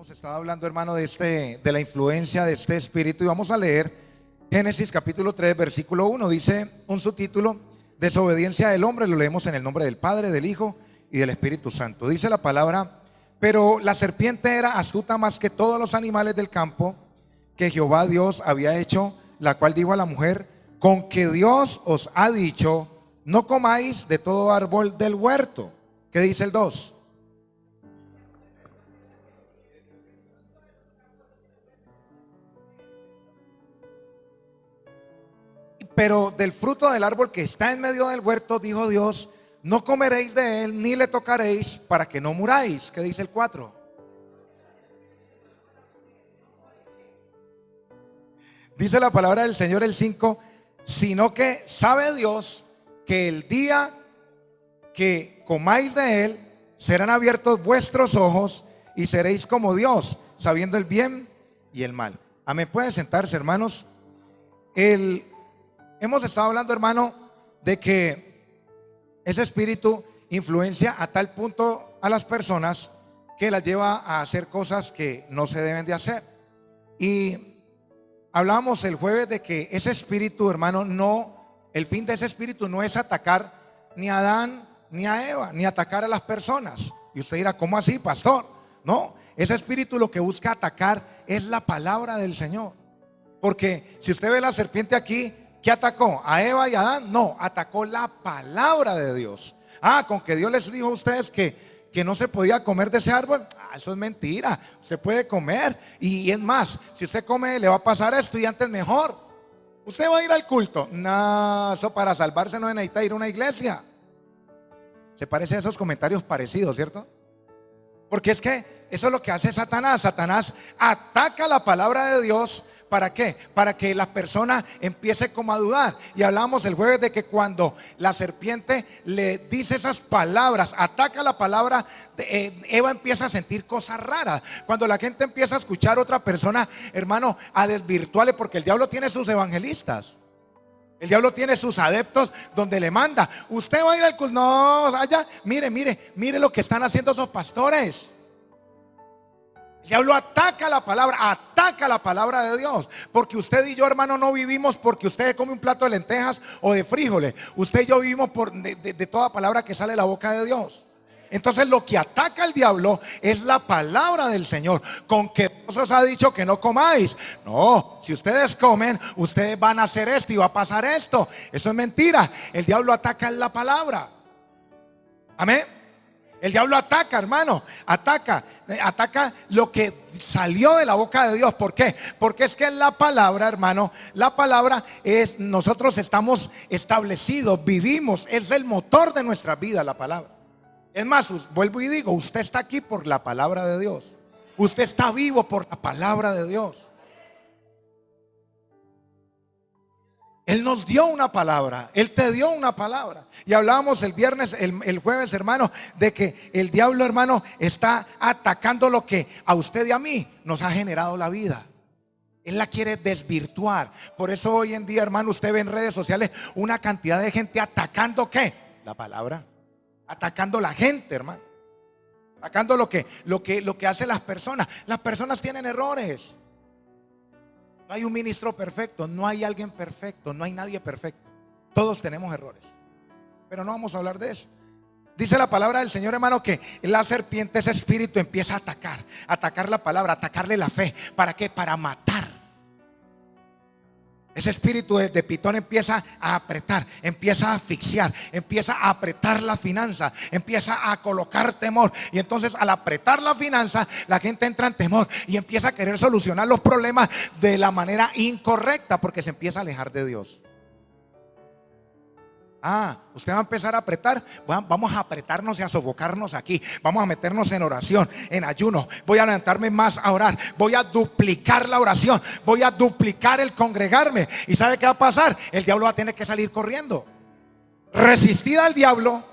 Hemos estado hablando, hermano, de la influencia de este espíritu, y vamos a leer Génesis capítulo 3, versículo 1. Dice un subtítulo: desobediencia del hombre. Lo leemos en el nombre del Padre, del Hijo y del Espíritu Santo. Dice la palabra: pero la serpiente era astuta más que todos los animales del campo que Jehová Dios había hecho, la cual dijo a la mujer: con que Dios os ha dicho, no comáis de todo árbol del huerto. ¿Qué dice el 2? Pero del fruto del árbol que está en medio del huerto, dijo Dios, no comeréis de él, ni le tocaréis, para que no muráis. ¿Qué dice el 4? Dice la palabra del Señor el 5, sino que sabe Dios que el día que comáis de él, serán abiertos vuestros ojos y seréis como Dios, sabiendo el bien y el mal. Amén. Pueden sentarse, hermanos. Hemos estado hablando, hermano, de que ese espíritu influencia a tal punto a las personas que las lleva a hacer cosas que no se deben de hacer. Y hablábamos el jueves de que ese espíritu, hermano, el fin de ese espíritu no es atacar ni a Adán ni a Eva, ni atacar a las personas. Y usted dirá, ¿cómo así, pastor? No, ese espíritu lo que busca atacar es la palabra del Señor. Porque si usted ve la serpiente aquí, ¿qué atacó? ¿A Eva y a Adán? No, atacó la palabra de Dios. Con que Dios les dijo a ustedes que no se podía comer de ese árbol. Eso es mentira. Usted puede comer, y es más, si usted come le va a pasar esto y antes mejor. ¿Usted va a ir al culto? No, eso para salvarse no necesita ir a una iglesia. Se parece a esos comentarios parecidos, ¿cierto? Porque es que eso es lo que hace Satanás. Satanás ataca la palabra de Dios. ¿Para qué? Para que la persona empiece como a dudar. Y hablamos el jueves de que cuando la serpiente le dice esas palabras, ataca la palabra, Eva empieza a sentir cosas raras. Cuando la gente empieza a escuchar a otra persona, hermano, a desvirtuarle, porque el diablo tiene sus evangelistas. El diablo tiene sus adeptos donde le manda. Usted va a ir al culto. No, allá, mire lo que están haciendo esos pastores. El diablo ataca la palabra de Dios. Porque usted y yo, hermano, no vivimos porque usted come un plato de lentejas o de frijoles. Usted y yo vivimos de toda palabra que sale de la boca de Dios. Entonces lo que ataca el diablo es la palabra del Señor. Con que Dios os ha dicho que no comáis. No, si ustedes comen, ustedes van a hacer esto y va a pasar esto. Eso es mentira. El diablo ataca en la palabra. Amén. El diablo ataca, hermano, ataca lo que salió de la boca de Dios. ¿Por qué? Porque es que la palabra, hermano, la palabra es, nosotros estamos establecidos, vivimos, es el motor de nuestra vida, la palabra. Es más, vuelvo y digo, usted está aquí por la palabra de Dios. Usted está vivo por la palabra de Dios. Él nos dio una palabra, Él te dio una palabra. Y hablábamos el viernes, el jueves, hermano, de que el diablo, hermano, está atacando lo que a usted y a mí nos ha generado la vida. Él la quiere desvirtuar. Por eso hoy en día, hermano, usted ve en redes sociales una cantidad de gente atacando ¿qué? La palabra. Atacando la gente, hermano. Atacando lo que hacen las personas. Las personas tienen errores. No hay un ministro perfecto, no hay alguien perfecto, no hay nadie perfecto. Todos tenemos errores. Pero no vamos a hablar de eso. Dice la palabra del Señor, hermano, que la serpiente, ese espíritu, empieza a atacar la palabra, atacarle la fe. ¿Para qué? Para matar. Ese espíritu de pitón empieza a apretar, empieza a asfixiar, empieza a apretar la finanza, empieza a colocar temor. Y entonces al apretar la finanza, la gente entra en temor y empieza a querer solucionar los problemas de la manera incorrecta, porque se empieza a alejar de Dios. Usted va a empezar a apretar. Vamos a apretarnos y a sofocarnos aquí. Vamos a meternos en oración, en ayuno. Voy a levantarme más a orar. Voy a duplicar la oración. Voy a duplicar el congregarme. ¿Y sabe qué va a pasar? El diablo va a tener que salir corriendo. Resistid al diablo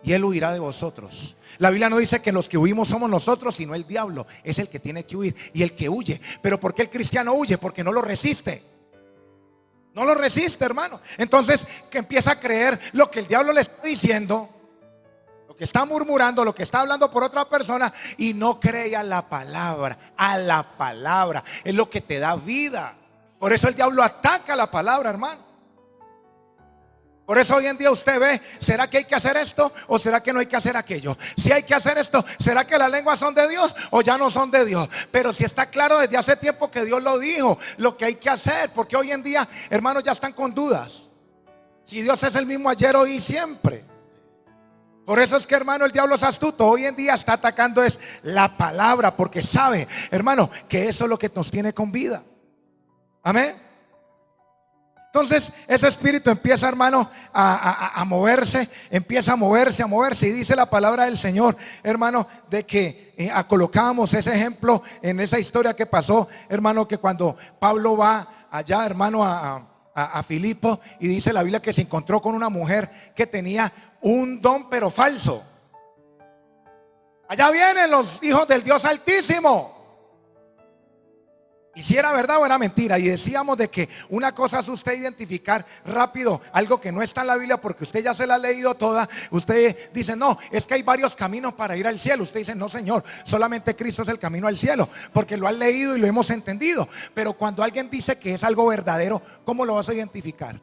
y él huirá de vosotros. La Biblia no dice que los que huimos somos nosotros, sino el diablo es el que tiene que huir y el que huye. ¿Pero por qué el cristiano huye? Porque no lo resiste. No lo resiste, hermano. Entonces que empieza a creer lo que el diablo le está diciendo, lo que está murmurando, lo que está hablando por otra persona, y no cree a la palabra. A la palabra es lo que te da vida. Por eso el diablo ataca la palabra, hermano. Por eso hoy en día usted ve, ¿será que hay que hacer esto o será que no hay que hacer aquello? Si hay que hacer esto, ¿será que las lenguas son de Dios o ya no son de Dios? Pero si está claro desde hace tiempo que Dios lo dijo, lo que hay que hacer, porque hoy en día, hermanos, ya están con dudas. Si Dios es el mismo ayer, hoy y siempre. Por eso es que, hermano, el diablo es astuto. Hoy en día está atacando es la palabra, porque sabe, hermano, que eso es lo que nos tiene con vida. Amén. Entonces ese espíritu empieza, hermano, a moverse, empieza a moverse. Y dice la palabra del Señor, hermano, de que colocábamos ese ejemplo en esa historia que pasó, hermano, que cuando Pablo va allá, hermano, a Filipo, y dice la Biblia que se encontró con una mujer que tenía un don pero falso. Allá vienen los hijos del Dios Altísimo. Y si era verdad o era mentira. Y decíamos de que una cosa es usted identificar rápido algo que no está en la Biblia, porque usted ya se la ha leído toda. Usted dice, no, es que hay varios caminos para ir al cielo. Usted dice, no, Señor, solamente Cristo es el camino al cielo, porque lo han leído y lo hemos entendido. Pero cuando alguien dice que es algo verdadero, ¿cómo lo vas a identificar?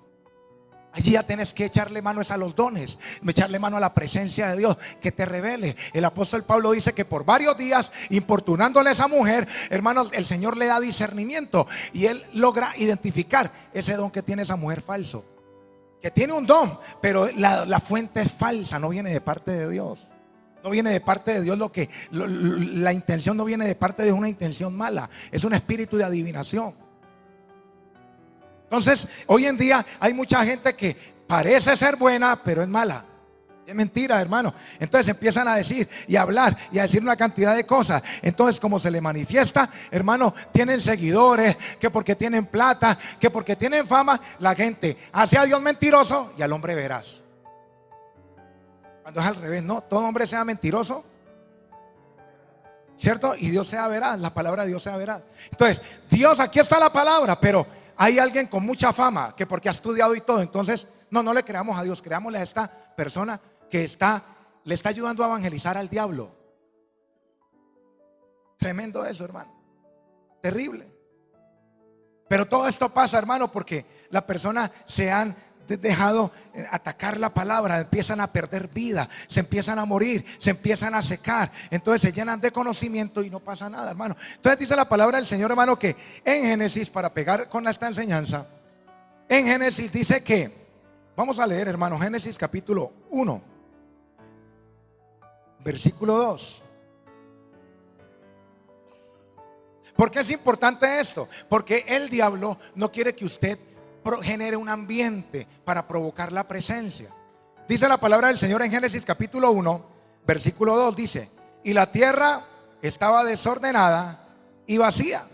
Allí ya tienes que echarle mano a los dones, echarle mano a la presencia de Dios que te revele. El apóstol Pablo dice que por varios días, importunándole a esa mujer, hermanos, el Señor le da discernimiento y él logra identificar ese don que tiene esa mujer falso. Que tiene un don, pero la fuente es falsa, no viene de parte de Dios. No viene de parte de Dios la intención no viene de parte de una intención mala. Es un espíritu de adivinación. Entonces, hoy en día hay mucha gente que parece ser buena, pero es mala. Es mentira, hermano. Entonces empiezan a decir y a hablar y a decir una cantidad de cosas. Entonces, como se le manifiesta, hermano, tienen seguidores, que porque tienen plata, que porque tienen fama, la gente hace a Dios mentiroso y al hombre veraz. Cuando es al revés, no, todo hombre sea mentiroso, ¿cierto? Y Dios sea veraz, la palabra de Dios sea veraz. Entonces, Dios, aquí está la palabra, pero hay alguien con mucha fama que porque ha estudiado y todo, entonces no le creamos a Dios, creámosle a esta persona que le está ayudando a evangelizar al diablo. Tremendo eso, hermano. Terrible. Pero todo esto pasa, hermano, porque las personas se han dejado atacar la palabra, empiezan a perder vida, se empiezan a morir, se empiezan a secar, entonces se llenan de conocimiento y no pasa nada, hermano. Entonces dice la palabra del Señor, hermano, que en Génesis, para pegar con esta enseñanza, en Génesis dice que, vamos a leer, hermano, Génesis capítulo 1, versículo 2. ¿Por qué es importante esto? Porque el diablo no quiere que usted genere un ambiente para provocar la presencia. Dice la palabra del Señor en Génesis capítulo 1, versículo 2, dice: y la tierra estaba desordenada y vacía,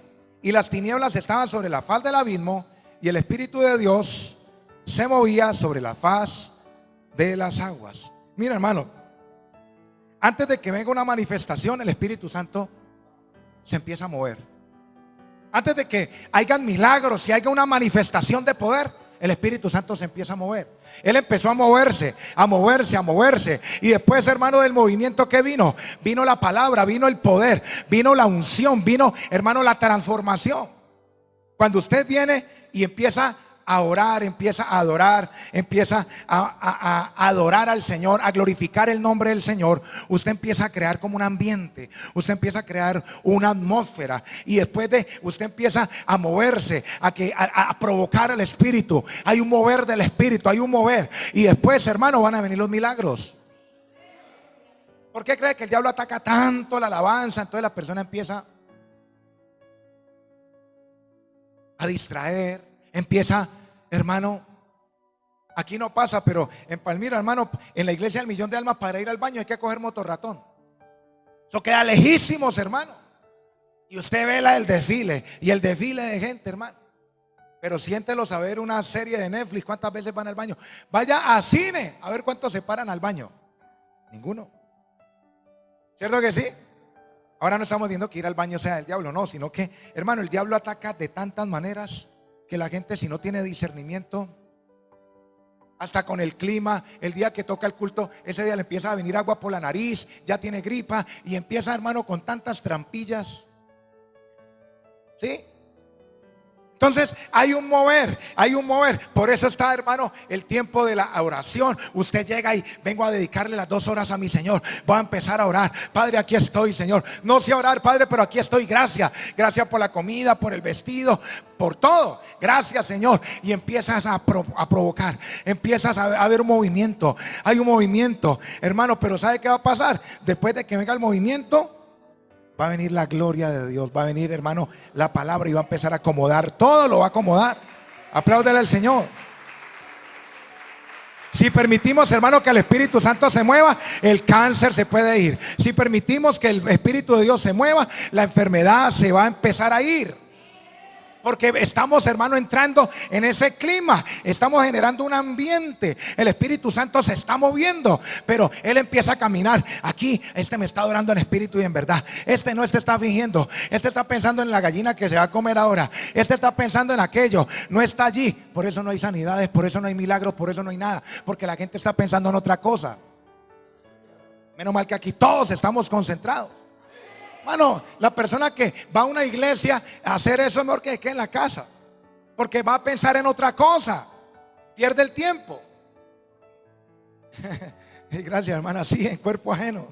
y las tinieblas estaban sobre la faz del abismo, y el Espíritu de Dios se movía sobre la faz de las aguas. Mira, hermano, antes de que venga una manifestación, el Espíritu Santo se empieza a mover. Antes de que hayan milagros y haya una manifestación de poder, el Espíritu Santo se empieza a mover. Él empezó a moverse. Y después, hermano, del movimiento que vino la palabra, vino el poder, vino la unción, vino, hermano, la transformación. Cuando usted viene y empieza a orar, empieza a adorar, empieza a adorar al Señor, a glorificar el nombre del Señor, usted empieza a crear como un ambiente, usted empieza a crear una atmósfera, y después de usted empieza a moverse, a provocar el Espíritu. Hay un mover del Espíritu, hay un mover, y después, hermano, van a venir los milagros. ¿Por qué cree que el diablo ataca tanto la alabanza? Entonces la persona empieza a distraer, empieza, hermano, aquí no pasa, pero en Palmira, hermano, en la iglesia del Millón de Almas, para ir al baño hay que coger motorratón. Eso queda lejísimos, hermano. Y usted ve el desfile y el desfile de gente, hermano. Pero siéntelo a ver una serie de Netflix, ¿cuántas veces van al baño? Vaya a cine, a ver cuántos se paran al baño. Ninguno. ¿Cierto que sí? Ahora no estamos diciendo que ir al baño sea el diablo, no, sino que, hermano, el diablo ataca de tantas maneras que la gente, si no tiene discernimiento, Hasta con el clima, el día que toca el culto, ese día le empieza a venir agua por la nariz, ya tiene gripa y empieza, hermano, con tantas trampillas. ¿Sí? Entonces hay un mover, hay un mover. Por eso está, hermano, el tiempo de la oración. Usted llega y vengo a dedicarle las 2 horas a mi Señor. Voy a empezar a orar. Padre, aquí estoy, Señor. No sé orar, Padre, pero aquí estoy. Gracias. Gracias por la comida, por el vestido, por todo. Gracias, Señor. Y empiezas a provocar. Empiezas a ver un movimiento. Hay un movimiento, hermano. Pero ¿sabe qué va a pasar? Después de que venga el movimiento, va a venir la gloria de Dios. Va a venir, hermano, la palabra y va a empezar a acomodar. Todo lo va a acomodar. Apláudele al Señor. Si permitimos, hermano, que el Espíritu Santo se mueva, el cáncer se puede ir. Si permitimos que el Espíritu de Dios se mueva, la enfermedad se va a empezar a ir. Porque estamos, hermano, entrando en ese clima. Estamos generando un ambiente. El Espíritu Santo se está moviendo, pero Él empieza a caminar. Aquí, me está adorando en espíritu y en verdad. No está fingiendo. Está pensando en la gallina que se va a comer ahora. Está pensando en aquello. No está allí. Por eso no hay sanidades, por eso no hay milagros, por eso no hay nada. Porque la gente está pensando en otra cosa. Menos mal que aquí todos estamos concentrados. Hermano, la persona que va a una iglesia a hacer eso es mejor que quede en la casa, porque va a pensar en otra cosa, pierde el tiempo. Gracias, hermana. Sí, en cuerpo ajeno.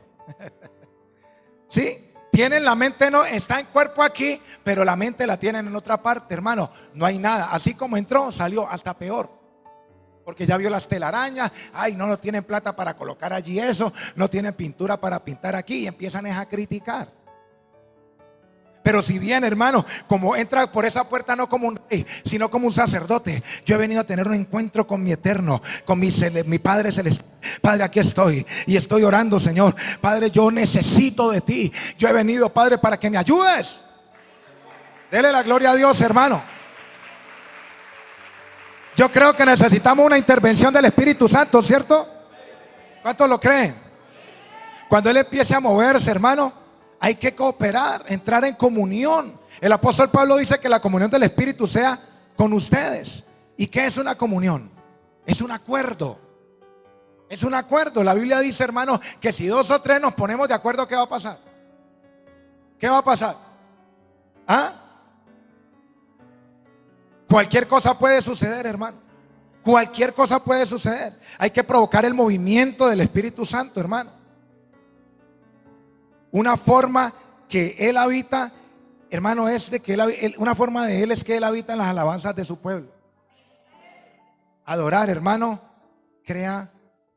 Sí, tienen la mente, no está en cuerpo aquí, pero la mente la tienen en otra parte, hermano. No hay nada. Así como entró, salió hasta peor. Porque ya vio las telarañas. Ay, no tienen plata para colocar allí eso. No tienen pintura para pintar aquí. Y empiezan a criticar. Pero si bien, hermano, como entra por esa puerta no como un rey, sino como un sacerdote, yo he venido a tener un encuentro con mi eterno, con mi Padre celestial. Padre, aquí estoy y estoy orando, Señor. Padre, yo necesito de ti. Yo he venido, Padre, para que me ayudes. Dele la gloria a Dios, hermano. Yo creo que necesitamos una intervención del Espíritu Santo, ¿cierto? ¿Cuántos lo creen? Cuando Él empiece a moverse, hermano, hay que cooperar, entrar en comunión. El apóstol Pablo dice que la comunión del Espíritu sea con ustedes. ¿Y qué es una comunión? Es un acuerdo. Es un acuerdo. La Biblia dice, hermano, que si 2 o 3 nos ponemos de acuerdo, ¿qué va a pasar? ¿Qué va a pasar? ¿Ah? Cualquier cosa puede suceder, hermano. Cualquier cosa puede suceder. Hay que provocar el movimiento del Espíritu Santo, hermano. Una forma que Él habita, hermano, es de que una forma de Él es que Él habita en las alabanzas de su pueblo. Adorar, hermano, crea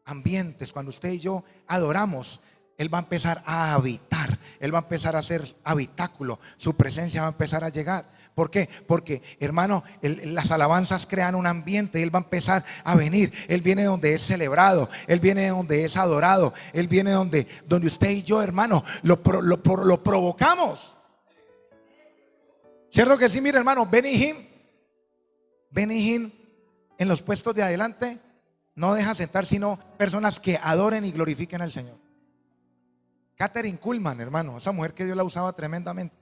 ambientes. Cuando usted y yo adoramos, Él va a empezar a habitar. Él va a empezar a hacer habitáculo. Su presencia va a empezar a llegar. ¿Por qué? Porque, hermano, las alabanzas crean un ambiente. Él va a empezar a venir. Él viene donde es celebrado. Él viene donde es adorado. Él viene donde usted y yo, hermano, lo provocamos. ¿Cierto que sí? Mire, hermano, Benny Hinn en los puestos de adelante no deja sentar sino personas que adoren y glorifiquen al Señor. Catherine Kuhlman, hermano, esa mujer que Dios la usaba tremendamente.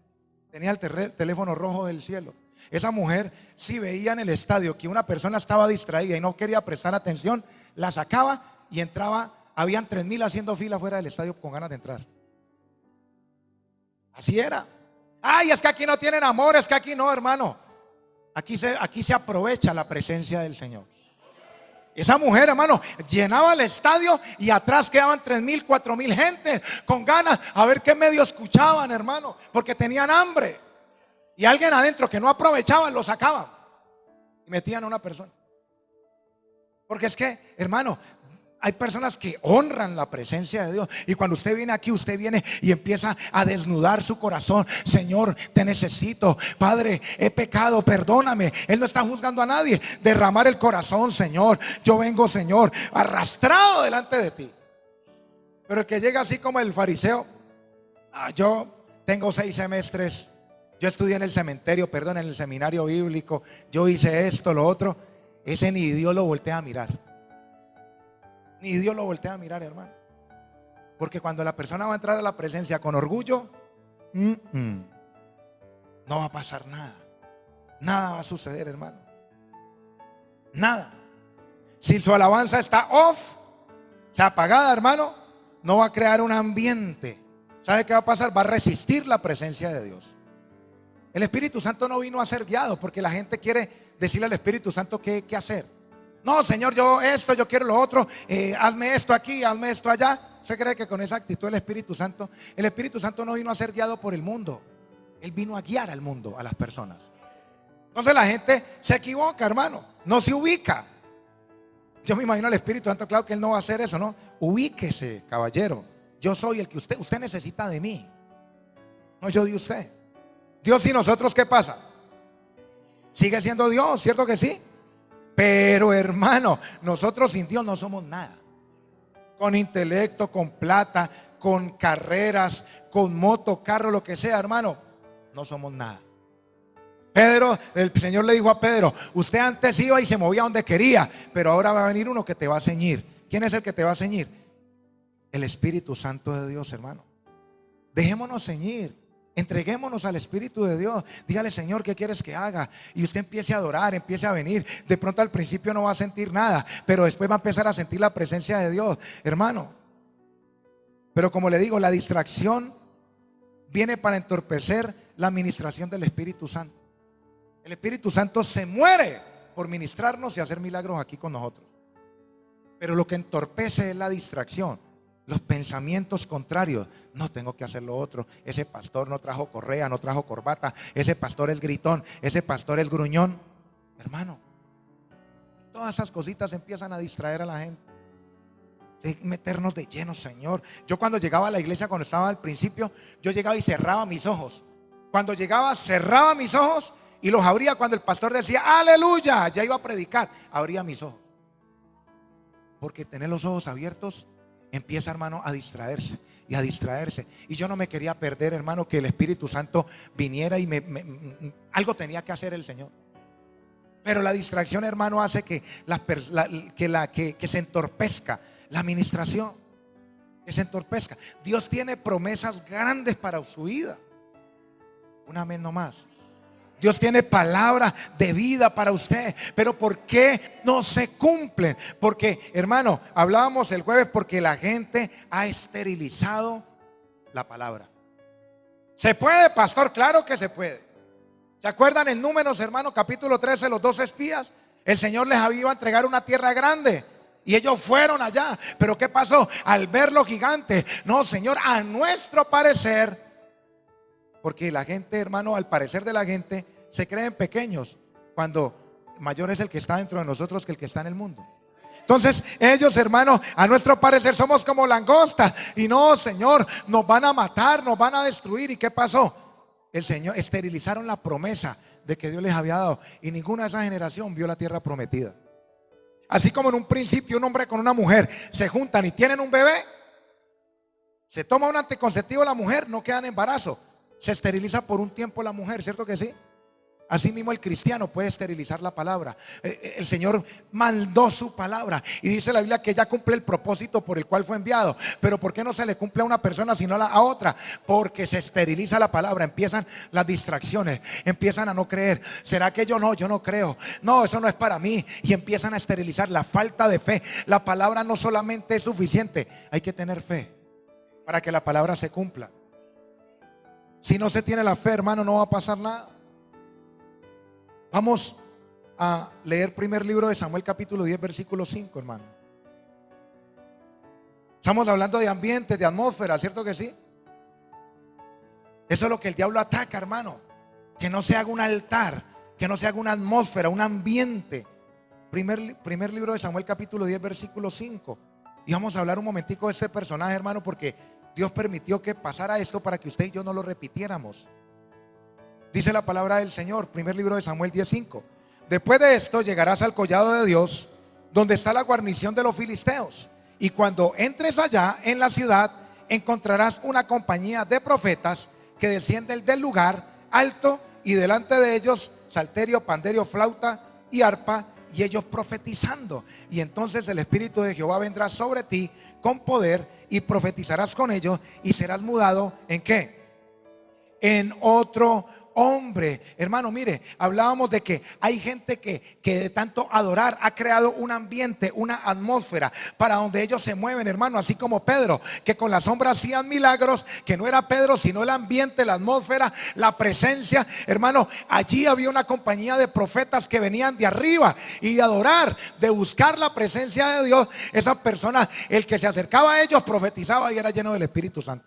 Tenía el teléfono rojo del cielo. Esa mujer, si veía en el estadio que una persona estaba distraída y no quería prestar atención, la sacaba y entraba. Habían 3,000 haciendo fila fuera del estadio con ganas de entrar. Así era. Ay, es que aquí no tienen amor, es que aquí no, hermano. Aquí se aprovecha la presencia del Señor. Esa mujer, hermano, llenaba el estadio y atrás quedaban 3,000, 4,000 gente con ganas a ver qué medio escuchaban, hermano, porque tenían hambre. Y alguien adentro que no aprovechaba lo sacaban y metían a una persona. Porque es que, hermano, hay personas que honran la presencia de Dios. Y cuando usted viene aquí, usted viene y empieza a desnudar su corazón. Señor, te necesito. Padre, he pecado, perdóname. Él no está juzgando a nadie. Derramar el corazón, Señor. Yo vengo, Señor, arrastrado delante de ti. Pero el que llega así como el fariseo, yo tengo 6 semestres. Yo estudié en el cementerio, en el seminario bíblico. Yo hice esto, lo otro. Ese ni Dios lo voltea a mirar. Ni Dios lo voltea a mirar, hermano. Porque cuando la persona va a entrar a la presencia con orgullo, no va a pasar nada. Nada va a suceder, hermano. Nada. Si su alabanza está off, o sea, apagada, hermano, no va a crear un ambiente. ¿Sabe qué va a pasar? Va a resistir la presencia de Dios. El Espíritu Santo no vino a ser guiado, porque la gente quiere decirle al Espíritu Santo qué hacer. No, Señor, yo esto, yo quiero lo otro, hazme esto aquí, hazme esto allá. ¿Usted cree que con esa actitud el Espíritu Santo no vino a ser guiado por el mundo? Él vino a guiar al mundo, a las personas. Entonces la gente se equivoca, hermano, no se ubica. Yo me imagino al Espíritu Santo, claro que Él no va a hacer eso, ¿no? Ubíquese, caballero. Yo soy el que usted necesita de mí, no yo de usted. Dios y nosotros, ¿qué pasa? Sigue siendo Dios, ¿cierto que sí? Pero hermano, nosotros sin Dios no somos nada. Con intelecto, con plata, con carreras, con moto, carro, lo que sea, hermano, no somos nada. Pedro, el Señor le dijo a Pedro: usted antes iba y se movía donde quería, pero ahora va a venir uno que te va a ceñir. ¿Quién es el que te va a ceñir? El Espíritu Santo de Dios, hermano. Dejémonos ceñir, entreguémonos al Espíritu de Dios. Dígale: Señor, ¿qué quieres que haga? Y usted empiece a adorar, empiece a venir. De pronto al principio no va a sentir nada, pero después va a empezar a sentir la presencia de Dios, hermano. Pero como le digo, la distracción viene para entorpecer la administración del Espíritu Santo. El Espíritu Santo se muere por ministrarnos y hacer milagros aquí con nosotros. Pero lo que entorpece es la distracción, los pensamientos contrarios. No, tengo que hacer lo otro. Ese pastor no trajo correa, no trajo corbata. Ese pastor es gritón, ese pastor es gruñón. Hermano, todas esas cositas empiezan a distraer a la gente. Meternos de lleno, Señor. Yo cuando llegaba a la iglesia, cuando estaba al principio, yo llegaba y cerraba mis ojos. Cuando llegaba, cerraba mis ojos y los abría. Cuando el pastor decía aleluya, ya iba a predicar, abría mis ojos. Porque tener los ojos abiertos empieza, hermano, a distraerse y a distraerse. Y yo no me quería perder, hermano, que el Espíritu Santo viniera y algo tenía que hacer el Señor. Pero la distracción, hermano, hace que se entorpezca la administración, que se entorpezca. Dios tiene promesas grandes para su vida. Una vez no más. Dios tiene palabra de vida para usted, pero ¿por qué no se cumplen? Porque, hermano, hablábamos el jueves, porque la gente ha esterilizado la palabra. ¿Se puede, pastor? Claro que se puede. ¿Se acuerdan en Números, hermano, capítulo 13, los 2 espías? El Señor les había a entregar una tierra grande y ellos fueron allá. Pero ¿qué pasó? Al ver lo gigante, no, Señor, a nuestro parecer, porque la gente, hermano, al parecer de la gente, se creen pequeños, cuando mayor es el que está dentro de nosotros que el que está en el mundo. Entonces ellos, hermano, a nuestro parecer somos como langostas. Y no, Señor, nos van a matar, nos van a destruir. ¿Y qué pasó? El Señor, esterilizaron la promesa de que Dios les había dado, y ninguna de esa generación vio la tierra prometida. Así como en un principio un hombre con una mujer se juntan y tienen un bebé, se toma un anticonceptivo la mujer, no queda en embarazo, se esteriliza por un tiempo la mujer, ¿cierto que sí? Así mismo el cristiano puede esterilizar la palabra. El Señor mandó su palabra y dice la Biblia que ella cumple el propósito por el cual fue enviado. Pero ¿por qué no se le cumple a una persona sino a otra? Porque se esteriliza la palabra. Empiezan las distracciones, empiezan a no creer. ¿Será que yo no creo? No, eso no es para mí. Y empiezan a esterilizar la falta de fe. La palabra no solamente es suficiente, hay que tener fe para que la palabra se cumpla. Si no se tiene la fe, hermano, no va a pasar nada. Vamos a leer primer libro de Samuel, capítulo 10, versículo 5, hermano. Estamos hablando de ambiente, de atmósfera, ¿cierto que sí? Eso es lo que el diablo ataca, hermano. Que no se haga un altar, que no se haga una atmósfera, un ambiente. Primer libro de Samuel, capítulo 10, versículo 5. Y vamos a hablar un momentico de este personaje, hermano, porque Dios permitió que pasara esto para que usted y yo no lo repitiéramos. Dice la palabra del Señor, primer libro de Samuel 10:5. Después de esto llegarás al collado de Dios, donde está la guarnición de los filisteos. Y cuando entres allá en la ciudad, encontrarás una compañía de profetas que descienden del lugar alto, y delante de ellos salterio, panderio, flauta y arpa, y ellos profetizando. Y entonces el Espíritu de Jehová vendrá sobre ti con poder, y profetizarás con ellos, y serás mudado ¿en qué? En otro hombre. Hermano, mire, hablábamos de que hay gente que de tanto adorar ha creado un ambiente, una atmósfera para donde ellos se mueven, hermano, así como Pedro, que con la sombra hacían milagros, que no era Pedro, sino el ambiente, la atmósfera, la presencia. Hermano, allí había una compañía de profetas que venían de arriba y de adorar, de buscar la presencia de Dios. Esas personas, el que se acercaba a ellos profetizaba y era lleno del Espíritu Santo.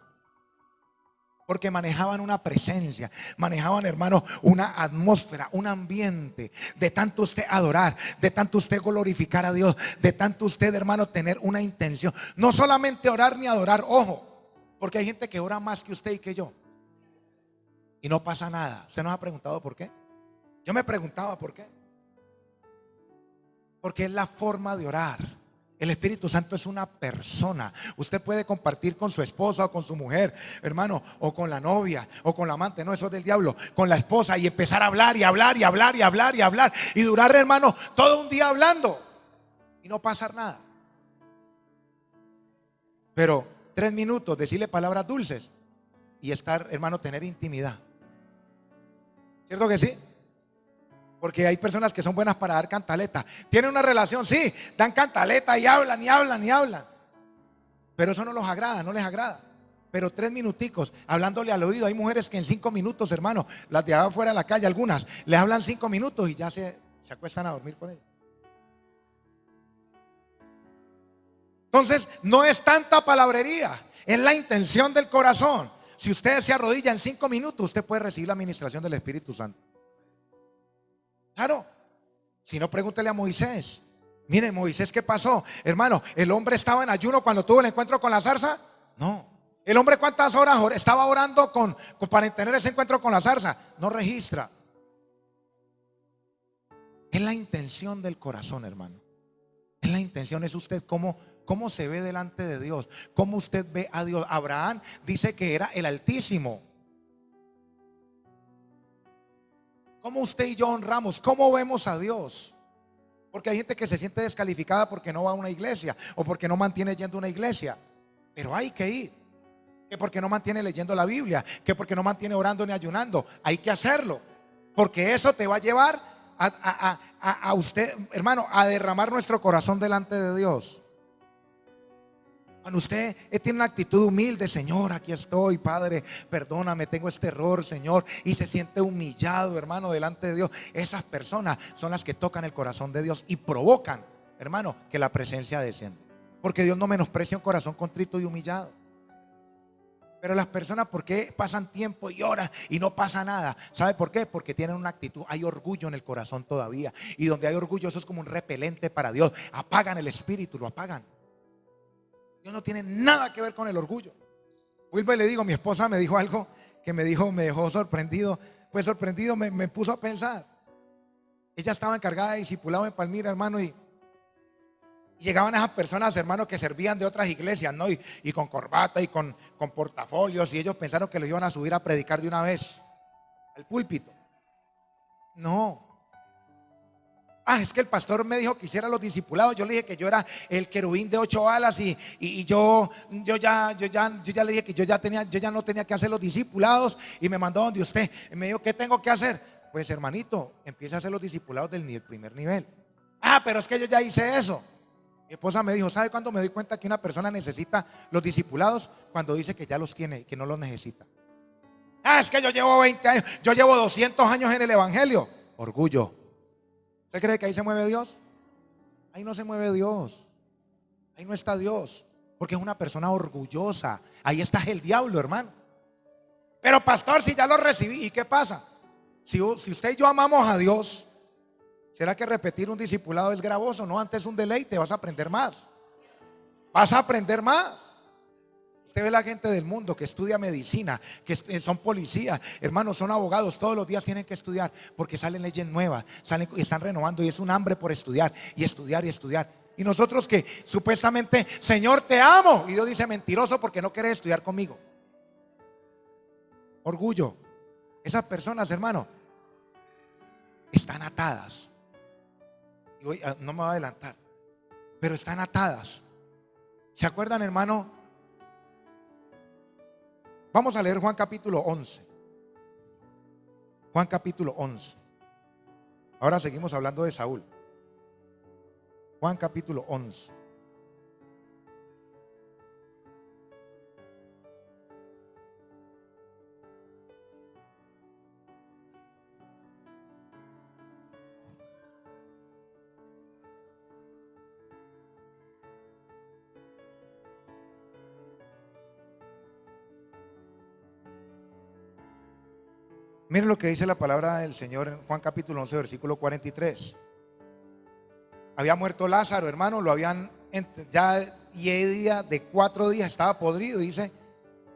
Porque manejaban una presencia, manejaban, hermano, una atmósfera, un ambiente. De tanto usted adorar, de tanto usted glorificar a Dios, de tanto usted, hermano, tener una intención. No solamente orar ni adorar, ojo, porque hay gente que ora más que usted y que yo y no pasa nada. ¿Usted nos ha preguntado por qué? Yo me preguntaba por qué. Porque es la forma de orar. El Espíritu Santo es una persona. Usted puede compartir con su esposa o con su mujer, hermano, o con la novia o con la amante, no, eso es del diablo, con la esposa, y empezar a hablar y hablar y hablar y hablar y hablar y durar, hermano, todo un día hablando y no pasar nada. Pero 3 minutos decirle palabras dulces y estar, hermano, tener intimidad. ¿Cierto que sí? Porque hay personas que son buenas para dar cantaleta. Tienen una relación, sí, dan cantaleta y hablan y hablan y hablan. Pero eso no los agrada, no les agrada. Pero 3 minuticos hablándole al oído. Hay mujeres que en 5 minutos, hermano, las de afuera de la calle, algunas, les hablan 5 minutos y ya se acuestan a dormir con ellas. Entonces, no es tanta palabrería, es la intención del corazón. Si usted se arrodilla en 5 minutos, usted puede recibir la administración del Espíritu Santo. Claro, si no, pregúntele a Moisés. Miren, Moisés, ¿qué pasó? Hermano, ¿el hombre estaba en ayuno cuando tuvo el encuentro con la zarza? No. ¿El hombre cuántas horas estaba orando para tener ese encuentro con la zarza? No registra. Es la intención del corazón, hermano. Es la intención, es usted cómo se ve delante de Dios, cómo usted ve a Dios. Abraham dice que era el Altísimo. ¿Cómo usted y yo honramos? ¿Cómo vemos a Dios? Porque hay gente que se siente descalificada porque no va a una iglesia o porque no mantiene yendo a una iglesia. Pero hay que ir. Que porque no mantiene leyendo la Biblia, que porque no mantiene orando ni ayunando. Hay que hacerlo. Porque eso te va a llevar a usted, hermano, a derramar nuestro corazón delante de Dios. Cuando usted tiene una actitud humilde, Señor, aquí estoy, Padre, perdóname, tengo este error, Señor, y se siente humillado, hermano, delante de Dios. Esas personas son las que tocan el corazón de Dios y provocan, hermano, que la presencia descienda. Porque Dios no menosprecia un corazón contrito y humillado. Pero las personas, ¿por qué pasan tiempo y horas y no pasa nada? ¿Sabe por qué? Porque tienen una actitud, hay orgullo en el corazón todavía. Y donde hay orgullo, eso es como un repelente para Dios. Apagan el espíritu, lo apagan. Dios no tiene nada que ver con el orgullo. Vuelvo y le digo, mi esposa me dijo algo que me dejó sorprendido. Pues sorprendido, me puso a pensar. Ella estaba encargada de discipulado en Palmira, hermano, y llegaban esas personas, hermano, que servían de otras iglesias, ¿no? Y con corbata y con portafolios, y ellos pensaron que lo iban a subir a predicar de una vez al púlpito. No. Es que el pastor me dijo que hiciera los discipulados. Yo le dije que yo era el querubín de 8 alas y yo ya le dije que yo ya no tenía que hacer los discipulados, y me mandó donde usted. Y me dijo, ¿qué tengo que hacer? Pues, hermanito, empieza a hacer los discipulados del primer nivel. Pero es que yo ya hice eso. Mi esposa me dijo, ¿sabe cuándo me doy cuenta que una persona necesita los discipulados? Cuando dice que ya los tiene y que no los necesita. Es que yo llevo 20 años, yo llevo 200 años en el evangelio. Orgullo. ¿Usted cree que ahí se mueve Dios? Ahí no se mueve Dios. Ahí no está Dios. Porque es una persona orgullosa. Ahí está el diablo, hermano. Pero pastor, si ya lo recibí, ¿y qué pasa? Si usted y yo amamos a Dios, ¿será que repetir un discipulado es gravoso? No, antes es un deleite, vas a aprender más. Vas a aprender más. Usted ve la gente del mundo que estudia medicina, que son policías, hermanos, son abogados, todos los días tienen que estudiar porque salen leyes nuevas, están renovando, y es un hambre por estudiar y estudiar y estudiar. Y nosotros que supuestamente, Señor, te amo, y Dios dice, mentiroso, porque no quieres estudiar conmigo. Orgullo. Esas personas, hermano, están atadas. Y hoy no me voy a adelantar, pero están atadas. ¿Se acuerdan, hermano? Vamos a leer Juan capítulo 11. Juan capítulo 11. Ahora seguimos hablando de Saúl. Juan capítulo 11. Miren lo que dice la palabra del Señor en Juan capítulo 11, versículo 43. Había muerto Lázaro, hermano, lo habían ya día de 4 días, estaba podrido, dice.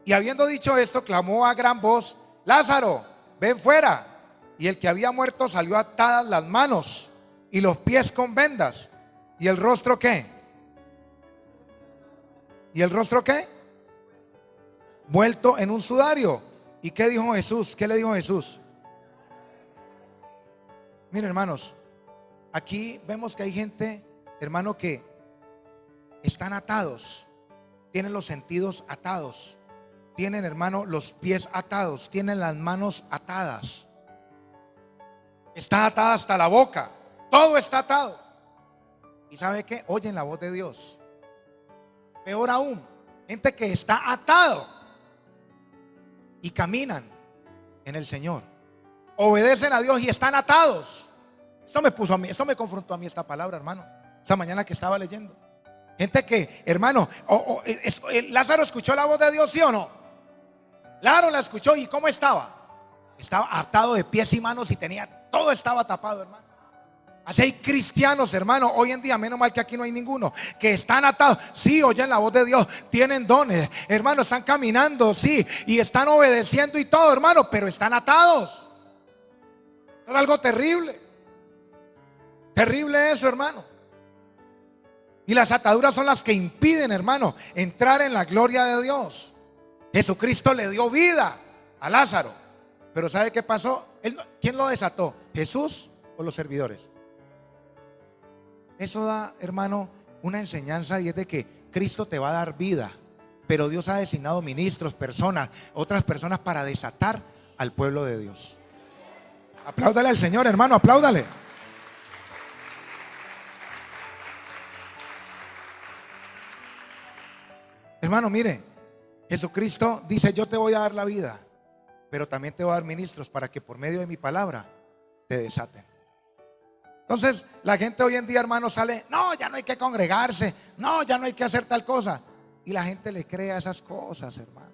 Y habiendo dicho esto, clamó a gran voz: Lázaro, ven fuera. Y el que había muerto salió atadas las manos y los pies con vendas. ¿Y el rostro qué? ¿Y el rostro qué? Vuelto en un sudario. ¿Y qué dijo Jesús? ¿Qué le dijo Jesús? Miren, hermanos, aquí vemos que hay gente, hermano, que están atados, tienen los sentidos atados, tienen, hermano, los pies atados, tienen las manos atadas, está atada hasta la boca, todo está atado. ¿Y sabe qué? Oyen la voz de Dios. Peor aún, gente que está atado y caminan en el Señor, obedecen a Dios y están atados. Esto me puso a mí, esto me confrontó a mí esta palabra, hermano, esta mañana que estaba leyendo. Gente que, hermano, Lázaro escuchó la voz de Dios, ¿sí o no? Claro, la escuchó. ¿Y cómo estaba? Estaba atado de pies y manos y tenía, todo estaba tapado, hermano. Así hay cristianos, hermano, hoy en día, menos mal que aquí no hay ninguno, que están atados, sí, oyen la voz de Dios, tienen dones, hermano, están caminando, sí, y están obedeciendo y todo, hermano, pero están atados. Es algo terrible. Terrible eso, hermano. Y las ataduras son las que impiden, hermano, entrar en la gloria de Dios. Jesucristo le dio vida a Lázaro, pero ¿sabe qué pasó? ¿Quién lo desató? ¿Jesús o los servidores? Eso da, hermano, una enseñanza, y es de que Cristo te va a dar vida, pero Dios ha designado ministros, personas, otras personas para desatar al pueblo de Dios. Apláudale al Señor, hermano, apláudale. Hermano, mire, Jesucristo dice: yo te voy a dar la vida, pero también te voy a dar ministros para que por medio de mi palabra te desaten. Entonces la gente hoy en día, hermano, sale: no, ya no hay que congregarse, no, ya no hay que hacer tal cosa. Y la gente le cree a esas cosas, hermano.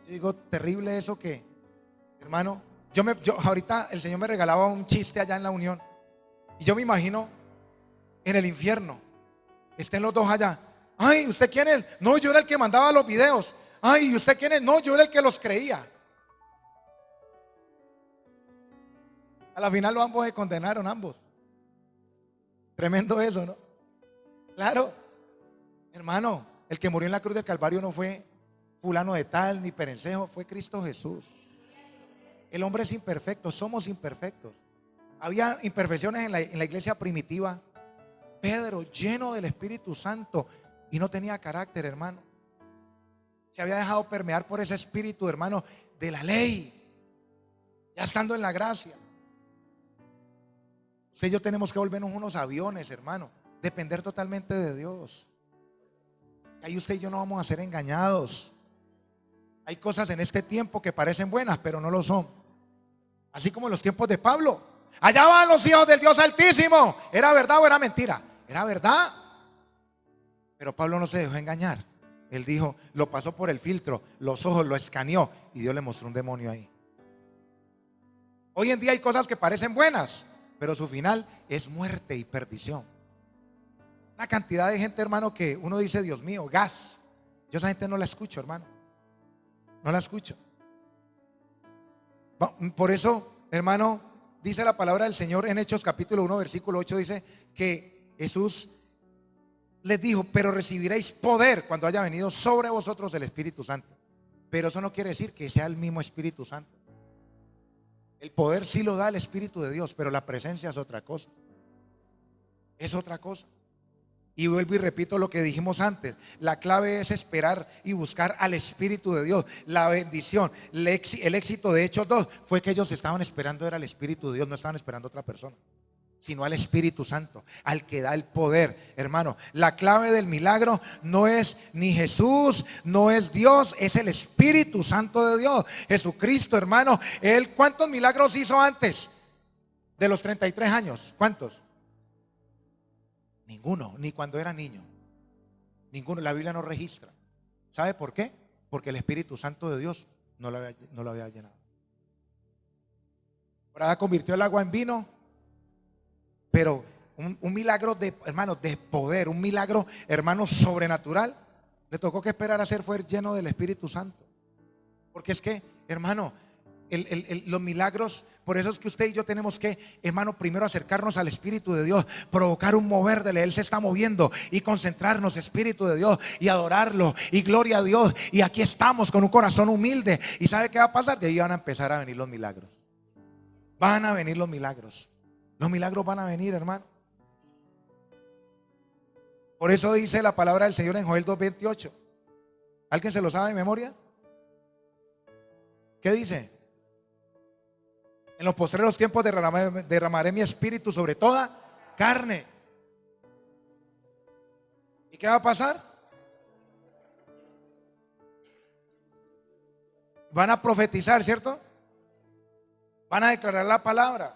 Yo digo, terrible eso que, hermano, yo ahorita el Señor me regalaba un chiste allá en la Unión, y yo me imagino en el infierno, estén los dos allá. Ay, ¿usted quién es? No, yo era el que mandaba los videos. Ay, ¿y usted quién es? No, yo era el que los creía. A la final los ambos se condenaron, ambos. Tremendo eso, ¿no? Claro, hermano, el que murió en la cruz del Calvario no fue fulano de tal ni perencejo, fue Cristo Jesús. El hombre es imperfecto, somos imperfectos. Había imperfecciones en la iglesia primitiva. Pedro, lleno del Espíritu Santo, y no tenía carácter, hermano. Se había dejado permear por ese espíritu, hermano, de la ley, ya estando en la gracia. Usted y yo tenemos que volvernos unos aviones, hermano, depender totalmente de Dios. Ahí usted y yo no vamos a ser engañados. Hay cosas en este tiempo que parecen buenas, pero no lo son. Así como en los tiempos de Pablo. Allá van los hijos del Dios Altísimo. ¿Era verdad o era mentira? Era verdad. Pero Pablo no se dejó engañar. Él dijo, lo pasó por el filtro, los ojos, lo escaneó, y Dios le mostró un demonio ahí. Hoy en día hay cosas que parecen buenas, pero su final es muerte y perdición. Una cantidad de gente, hermano, que uno dice: Dios mío, gas. Yo esa gente no la escucho, hermano. No la escucho. Por eso, hermano, dice la palabra del Señor en Hechos capítulo 1, versículo 8, dice que Jesús les dijo: pero recibiréis poder cuando haya venido sobre vosotros el Espíritu Santo. Pero eso no quiere decir que sea el mismo Espíritu Santo. El poder sí lo da el Espíritu de Dios, pero la presencia es otra cosa. Es otra cosa. Y vuelvo y repito lo que dijimos antes. La clave es esperar y buscar al Espíritu de Dios. La bendición, el éxito de Hechos 2 fue que ellos estaban esperando era el Espíritu de Dios. No estaban esperando a otra persona, sino al Espíritu Santo, al que da el poder. Hermano, la clave del milagro no es ni Jesús, no es Dios, es el Espíritu Santo de Dios. Jesucristo, hermano, Él, ¿cuántos milagros hizo antes de los 33 años? ¿Cuántos? Ninguno, ni cuando era niño. Ninguno, la Biblia no registra. ¿Sabe por qué? Porque el Espíritu Santo de Dios no lo había llenado. Ahora convirtió el agua en vino, pero un milagro de, hermano, de poder, un milagro, hermano, sobrenatural. Le tocó que esperar a ser fue lleno del Espíritu Santo. Porque es que, hermano, los milagros, por eso es que usted y yo tenemos que, hermano, primero acercarnos al Espíritu de Dios, provocar un mover de él. Él se está moviendo y concentrarnos, Espíritu de Dios, y adorarlo, y gloria a Dios. Y aquí estamos con un corazón humilde. ¿Y sabe qué va a pasar? De ahí van a empezar a venir los milagros. Van a venir los milagros. Los milagros van a venir, hermano. Por eso dice la palabra del Señor en Joel 2:28. ¿Alguien se lo sabe de memoria? ¿Qué dice? En los postreros tiempos derramaré mi espíritu sobre toda carne. ¿Y qué va a pasar? Van a profetizar, ¿cierto? Van a declarar la palabra.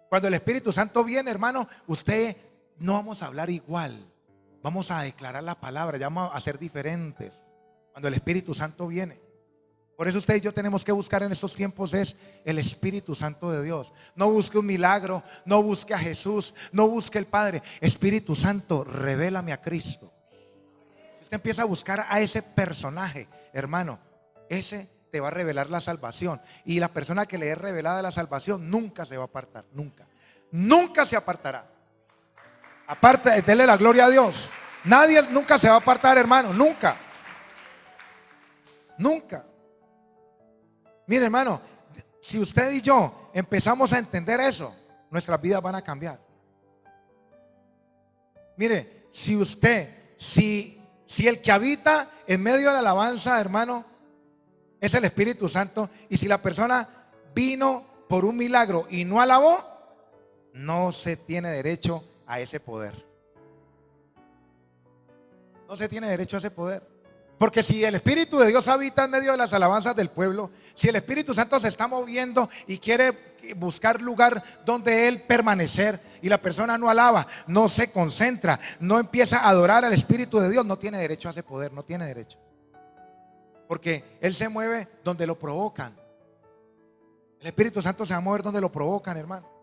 Cuando el Espíritu Santo viene, hermano, usted no vamos a hablar igual. Vamos a declarar la palabra, ya vamos a ser diferentes cuando el Espíritu Santo viene. Por eso usted y yo tenemos que buscar en estos tiempos es el Espíritu Santo de Dios. No busque un milagro, no busque a Jesús, no busque el Padre. Espíritu Santo, revélame a Cristo. Si usted empieza a buscar a ese personaje, hermano, ese te va a revelar la salvación. Y la persona que le es revelada la salvación nunca se va a apartar, nunca. Nunca se apartará. Aparte, denle la gloria a Dios. Nadie nunca se va a apartar, hermano, nunca. Nunca. Mire, hermano, si usted y yo empezamos a entender eso, nuestras vidas van a cambiar. Mire, si el que habita en medio de la alabanza, hermano, es el Espíritu Santo, y si la persona vino por un milagro y no alabó, no se tiene derecho a ese poder. No se tiene derecho a ese poder. Porque si el Espíritu de Dios habita en medio de las alabanzas del pueblo, si el Espíritu Santo se está moviendo y quiere buscar lugar donde Él permanecer, y la persona no alaba, no se concentra, no empieza a adorar al Espíritu de Dios, no tiene derecho a ese poder, no tiene derecho. Porque Él se mueve donde lo provocan. El Espíritu Santo se va a mover donde lo provocan, hermano.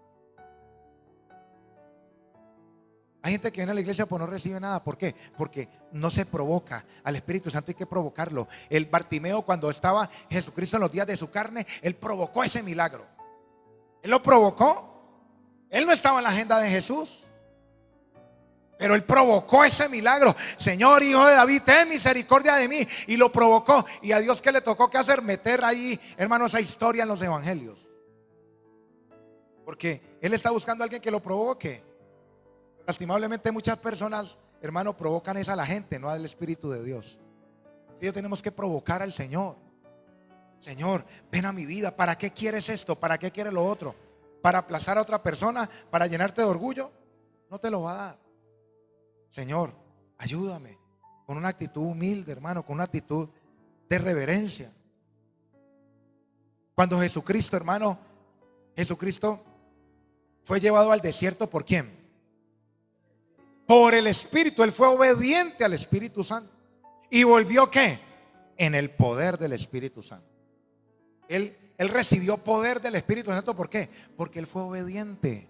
Hay gente que viene a la iglesia pero no recibe nada. ¿Por qué? Porque no se provoca. Al Espíritu Santo hay que provocarlo. El Bartimeo, cuando estaba Jesucristo en los días de su carne, él provocó ese milagro. Él lo provocó. Él no estaba en la agenda de Jesús, pero él provocó ese milagro. Señor, hijo de David, ten misericordia de mí. Y lo provocó. Y a Dios, ¿qué le tocó que hacer? Meter ahí, hermano, esa historia en los evangelios. Porque Él está buscando a alguien que lo provoque. Lastimablemente muchas personas, hermano, provocan a la gente, no al Espíritu de Dios. Si yo tenemos que provocar al Señor. Señor, ven a mi vida. ¿Para qué quieres esto? ¿Para qué quieres lo otro? ¿Para aplazar a otra persona? ¿Para llenarte de orgullo? No te lo va a dar. Señor, ayúdame. Con una actitud humilde, hermano, con una actitud de reverencia. Cuando Jesucristo, hermano, Jesucristo fue llevado al desierto, ¿por quién? Por el Espíritu. Él fue obediente al Espíritu Santo. ¿Y volvió qué? En el poder del Espíritu Santo. Él recibió poder del Espíritu Santo. ¿Por qué? Porque él fue obediente.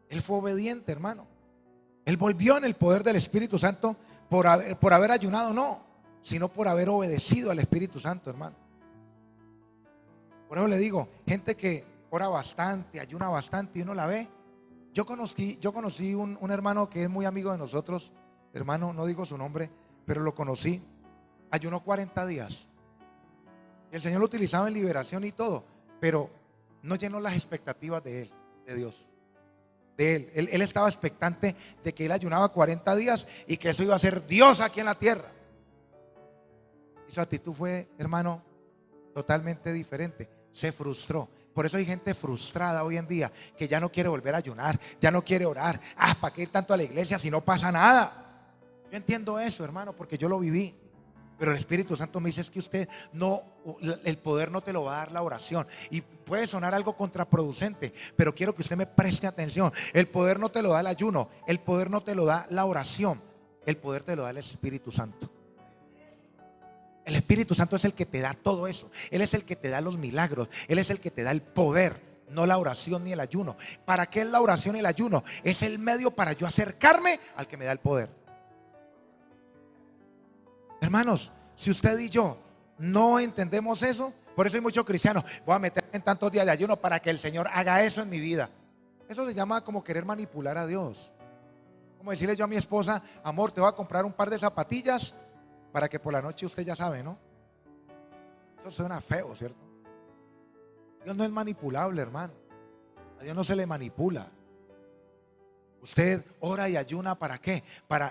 Él fue obediente, hermano. Él volvió en el poder del Espíritu Santo por haber ayunado, no, sino por haber obedecido al Espíritu Santo, hermano. Por eso le digo, gente que ora bastante, ayuna bastante y uno la ve. Yo conocí un hermano que es muy amigo de nosotros, hermano, no digo su nombre, pero lo conocí. Ayunó 40 días. Y el Señor lo utilizaba en liberación y todo, pero no llenó las expectativas de él, de Dios. de él. Él estaba expectante de que él ayunaba 40 días y que eso iba a ser Dios aquí en la tierra. Y su actitud fue, hermano, totalmente diferente. Se frustró. Por eso hay gente frustrada hoy en día que ya no quiere volver a ayunar, ya no quiere orar. ¿Para qué ir tanto a la iglesia si no pasa nada? Yo entiendo eso, hermano, porque yo lo viví. Pero el Espíritu Santo me dice es que usted no, el poder no te lo va a dar la oración. Y puede sonar algo contraproducente, pero quiero que usted me preste atención. El poder no te lo da el ayuno, el poder no te lo da la oración, el poder te lo da el Espíritu Santo. El Espíritu Santo es el que te da todo eso. Él es el que te da los milagros. Él es el que te da el poder, no la oración ni el ayuno. ¿Para qué es la oración y el ayuno? Es el medio para yo acercarme al que me da el poder. Hermanos, si usted y yo no entendemos eso, por eso hay muchos cristianos, voy a meter en tantos días de ayuno para que el Señor haga eso en mi vida. Eso se llama como querer manipular a Dios. Como decirle yo a mi esposa, amor, te voy a comprar un par de zapatillas para que por la noche usted ya sabe, ¿no? Eso suena feo, ¿cierto? Dios no es manipulable, hermano. A Dios no se le manipula. Usted ora y ayuna, ¿para qué?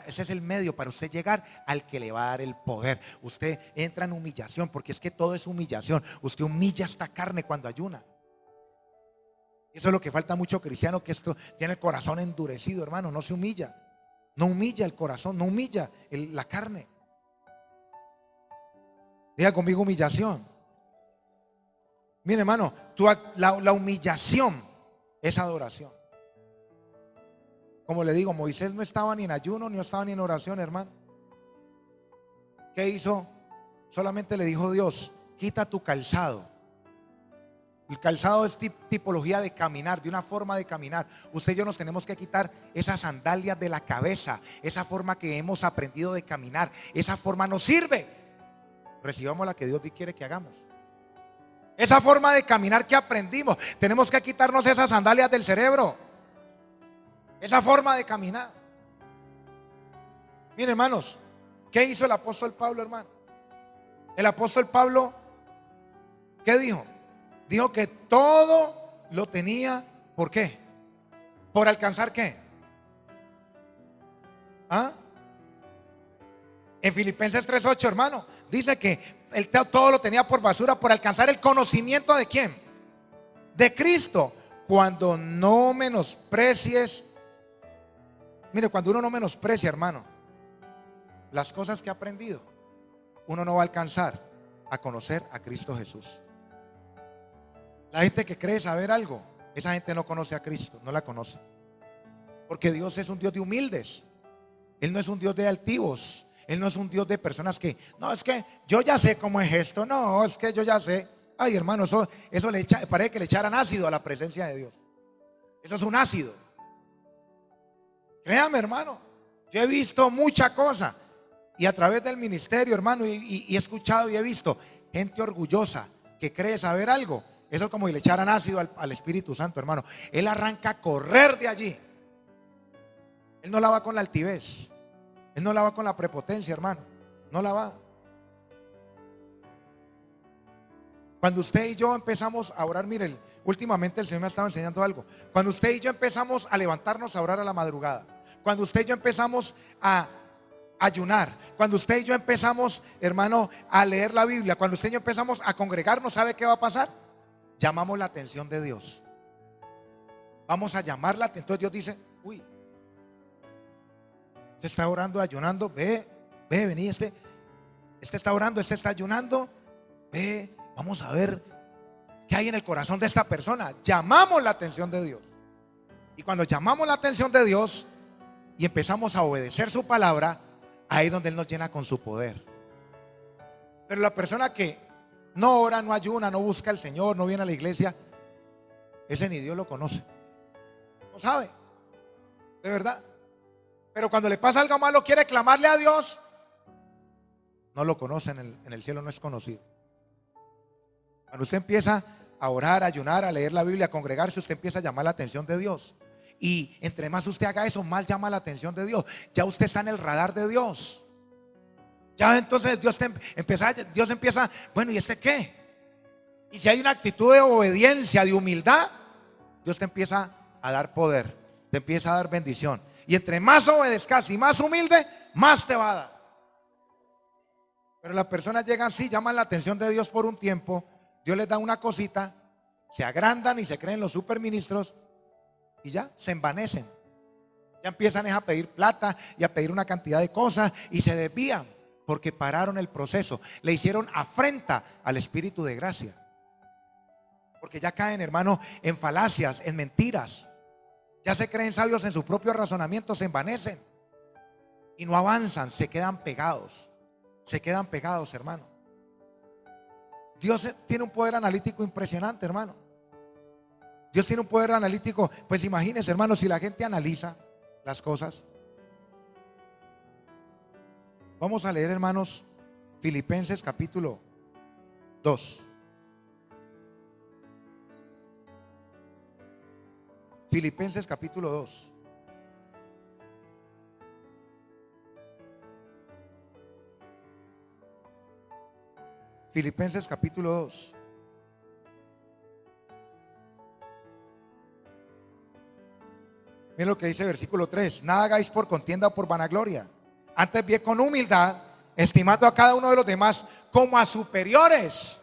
Ese es el medio para usted llegar al que le va a dar el poder. Usted entra en humillación, porque es que todo es humillación. Usted humilla esta carne cuando ayuna. Eso es lo que falta a mucho cristiano, que esto tiene el corazón endurecido, hermano. No se humilla. No humilla el corazón, no humilla la carne. Diga conmigo humillación. Mire, hermano, la humillación es adoración. Como le digo, Moisés no estaba ni en ayuno, ni estaba ni en oración, hermano. ¿Qué hizo? Solamente le dijo Dios, quita tu calzado. El calzado es tipología de caminar, de una forma de caminar. Usted y yo nos tenemos que quitar esas sandalias de la cabeza, esa forma que hemos aprendido de caminar. Esa forma no sirve. Recibamos la que Dios quiere que hagamos. Esa forma de caminar que aprendimos, tenemos que quitarnos esas sandalias del cerebro. Esa forma de caminar. Miren, hermanos, ¿qué hizo el apóstol Pablo, hermano? El apóstol Pablo, ¿qué dijo? Dijo que todo lo tenía, ¿por qué? ¿Por alcanzar qué? ¿Ah? En Filipenses 3:8, hermano, dice que él todo lo tenía por basura por alcanzar el conocimiento ¿de quién? De Cristo. Cuando no menosprecies. Mire, cuando uno no menosprecia, hermano, las cosas que ha aprendido, uno no va a alcanzar a conocer a Cristo Jesús. La gente que cree saber algo, esa gente no conoce a Cristo, no la conoce. Porque Dios es un Dios de humildes. Él no es un Dios de altivos. Él no es un Dios de personas que, no, es que yo ya sé cómo es esto. No, es que yo ya sé. Ay, hermano, eso parece que le echaran ácido a la presencia de Dios. Eso es un ácido. Créame, hermano, yo he visto mucha cosa. Y a través del ministerio, hermano, y he escuchado y he visto gente orgullosa que cree saber algo. Eso es como si le echaran ácido al Espíritu Santo, hermano. Él arranca a correr de allí. Él no la va con la altivez. Él no la va con la prepotencia, hermano. No la va. Cuando usted y yo empezamos a orar, mire, últimamente el Señor me ha estado enseñando algo. Cuando usted y yo empezamos a levantarnos a orar a la madrugada, cuando usted y yo empezamos a ayunar, cuando usted y yo empezamos, hermano, a leer la Biblia, cuando usted y yo empezamos a congregarnos, ¿sabe qué va a pasar? Llamamos la atención de Dios. Vamos a llamarla. Entonces Dios dice, uy, usted está orando, ayunando, vení, este está orando, este está ayunando, vamos a ver qué hay en el corazón de esta persona. Llamamos la atención de Dios. Y cuando llamamos la atención de Dios y empezamos a obedecer su palabra, ahí es donde Él nos llena con su poder. Pero la persona que no ora, no ayuna, no busca al Señor, no viene a la iglesia, ese ni Dios lo conoce. No sabe, de verdad. Pero cuando le pasa algo malo, quiere clamarle a Dios, no lo conoce, en el cielo no es conocido. Cuando usted empieza a orar, a ayunar, a leer la Biblia, a congregarse, usted empieza a llamar la atención de Dios. Y entre más usted haga eso, más llama la atención de Dios. Ya usted está en el radar de Dios. Ya entonces Dios empieza, bueno, ¿y este qué? Y si hay una actitud de obediencia, de humildad, Dios te empieza a dar poder. te empieza a dar bendición. Y entre más obedezcas y más humilde, más te va a dar. Pero las personas llegan, sí, llaman la atención de Dios por un tiempo, Dios les da una cosita, se agrandan y se creen los superministros y ya se envanecen. Ya empiezan a pedir plata y a pedir una cantidad de cosas y se desvían porque pararon el proceso. Le hicieron afrenta al Espíritu de gracia. Porque ya caen, hermano, en falacias, en mentiras. Ya se creen sabios en su propio razonamiento, se envanecen y no avanzan, se quedan pegados. Se quedan pegados, hermano. Dios tiene un poder analítico impresionante, hermano. Dios tiene un poder analítico. Pues imagínense, hermano, si la gente analiza las cosas. Vamos a leer, hermanos, Filipenses capítulo 2. Filipenses capítulo 2. Filipenses capítulo 2. Miren lo que dice versículo 3. Nada hagáis por contienda o por vanagloria, antes bien con humildad, estimando a cada uno de los demás como a superiores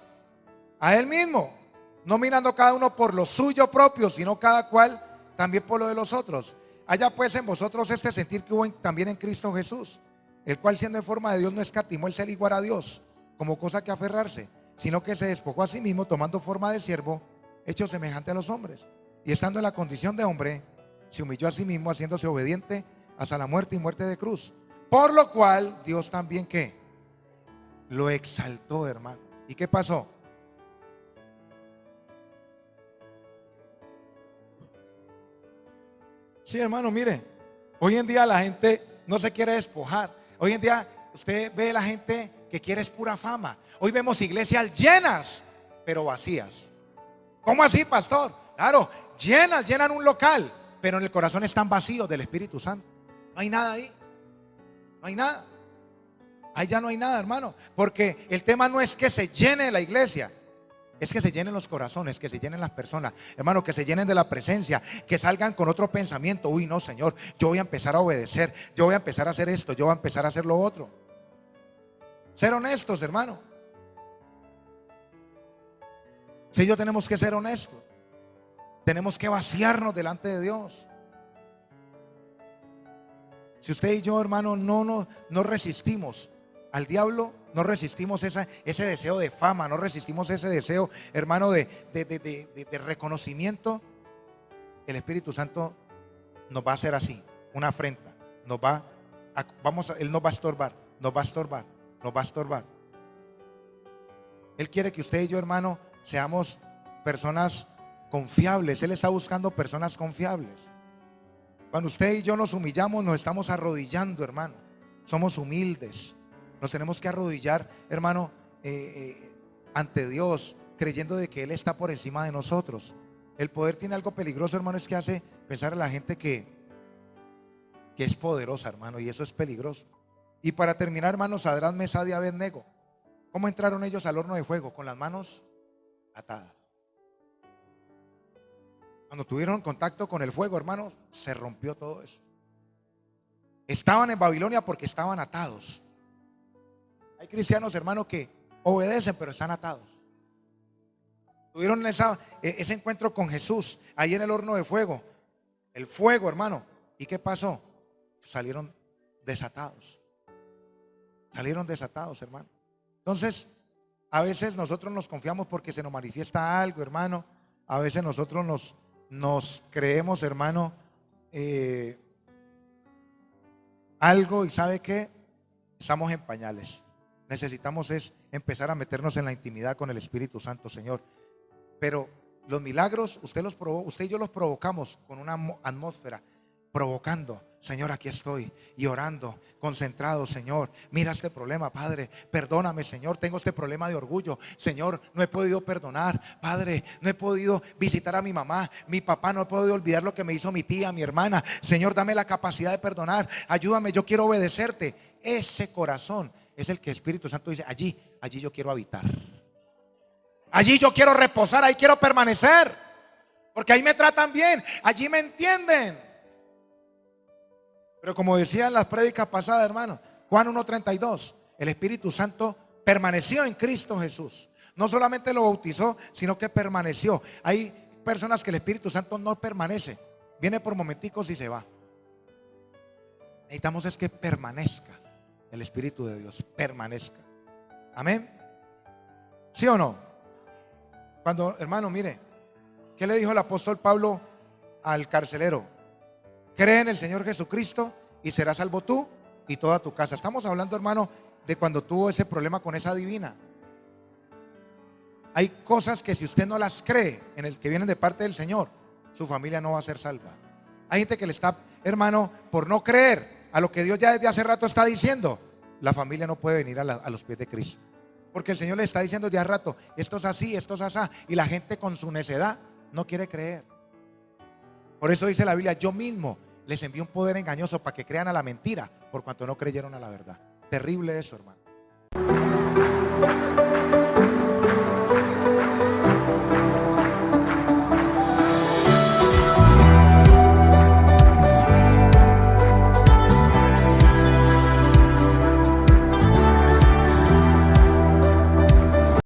a él mismo, no mirando cada uno por lo suyo propio, sino cada cual también por lo de los otros. Haya pues en vosotros este sentir que hubo también en Cristo Jesús, el cual siendo en forma de Dios no escatimó el ser igual a Dios como cosa que aferrarse, sino que se despojó a sí mismo, tomando forma de siervo, hecho semejante a los hombres, y estando en la condición de hombre, se humilló a sí mismo, haciéndose obediente hasta la muerte y muerte de cruz. Por lo cual Dios también, ¿qué? Lo exaltó, hermano. ¿Y qué pasó? Sí, hermano, mire, hoy en día la gente no se quiere despojar. Hoy en día usted ve la gente que quiere es pura fama. Hoy vemos iglesias llenas, pero vacías. ¿Cómo así, pastor? Claro, llenan un local, pero en el corazón están vacíos del Espíritu Santo. No hay nada ahí. No hay nada. Ahí ya no hay nada, hermano. Porque el tema no es que se llene la iglesia, es que se llenen los corazones, que se llenen las personas, hermano, que se llenen de la presencia, que salgan con otro pensamiento. Uy, no, Señor, yo voy a empezar a obedecer, yo voy a empezar a hacer esto, yo voy a empezar a hacer lo otro. Ser honestos, hermano. Si yo tenemos que ser honestos, tenemos que vaciarnos delante de Dios. Si usted y yo, hermano, no resistimos al diablo, no resistimos ese deseo de fama, no resistimos ese deseo, hermano, de reconocimiento, el Espíritu Santo nos va a hacer así, una afrenta. Él nos va a estorbar, nos va a estorbar, nos va a estorbar. Él quiere que usted y yo, hermano, seamos personas confiables. Él está buscando personas confiables. Cuando usted y yo nos humillamos, nos estamos arrodillando, hermano. Somos humildes. Nos tenemos que arrodillar, hermano, ante Dios, creyendo de que Él está por encima de nosotros. El poder tiene algo peligroso, hermano, es que hace pensar a la gente que es poderosa, hermano, y eso es peligroso. Y para terminar, hermano, Sadrach, Mesach y Abednego, ¿cómo entraron ellos al horno de fuego? Con las manos atadas. Cuando tuvieron contacto con el fuego, hermano, se rompió todo eso. Estaban en Babilonia porque estaban atados. Hay cristianos, hermano, que obedecen pero están atados. Tuvieron ese encuentro con Jesús ahí en el horno de fuego. El fuego, hermano. ¿Y qué pasó? Salieron desatados. Salieron desatados, hermano. Entonces, a veces nosotros nos confiamos porque se nos manifiesta algo, hermano. A veces nosotros nos creemos, hermano, algo, y ¿sabe qué? Estamos en pañales. Necesitamos es empezar a meternos en la intimidad con el Espíritu Santo, Señor. Pero los milagros, usted y yo los provocamos con una atmósfera, provocando. Señor, aquí estoy, y orando, concentrado. Señor, mira este problema, Padre, perdóname, Señor, tengo este problema de orgullo. Señor, no he podido perdonar, Padre, no he podido visitar a mi mamá, mi papá, no he podido olvidar lo que me hizo mi tía, mi hermana. Señor, dame la capacidad de perdonar, ayúdame, yo quiero obedecerte. Ese corazón es el que el Espíritu Santo dice, allí yo quiero habitar, allí yo quiero reposar, ahí quiero permanecer, porque ahí me tratan bien, allí me entienden. Pero como decía en las prédicas pasadas, hermano, Juan 1:32, el Espíritu Santo permaneció en Cristo Jesús. No solamente lo bautizó, sino que permaneció. Hay personas que el Espíritu Santo no permanece, viene por momenticos y se va. Necesitamos es que permanezca el Espíritu de Dios, permanezca. Amén. ¿Sí o no? Cuando, hermano, mire, ¿qué le dijo el apóstol Pablo al carcelero? Cree en el Señor Jesucristo y serás salvo tú y toda tu casa. Estamos hablando, hermano, de cuando tuvo ese problema con esa divina. Hay cosas que si usted no las cree en el que vienen de parte del Señor, su familia no va a ser salva. Hay gente que le está, hermano, por no creer a lo que Dios ya desde hace rato está diciendo, la familia no puede venir a los pies de Cristo. Porque el Señor le está diciendo de hace rato, esto es así, esto es así. Y la gente con su necedad no quiere creer. Por eso dice la Biblia, yo mismo les envío un poder engañoso para que crean a la mentira, por cuanto no creyeron a la verdad. Terrible eso, hermano.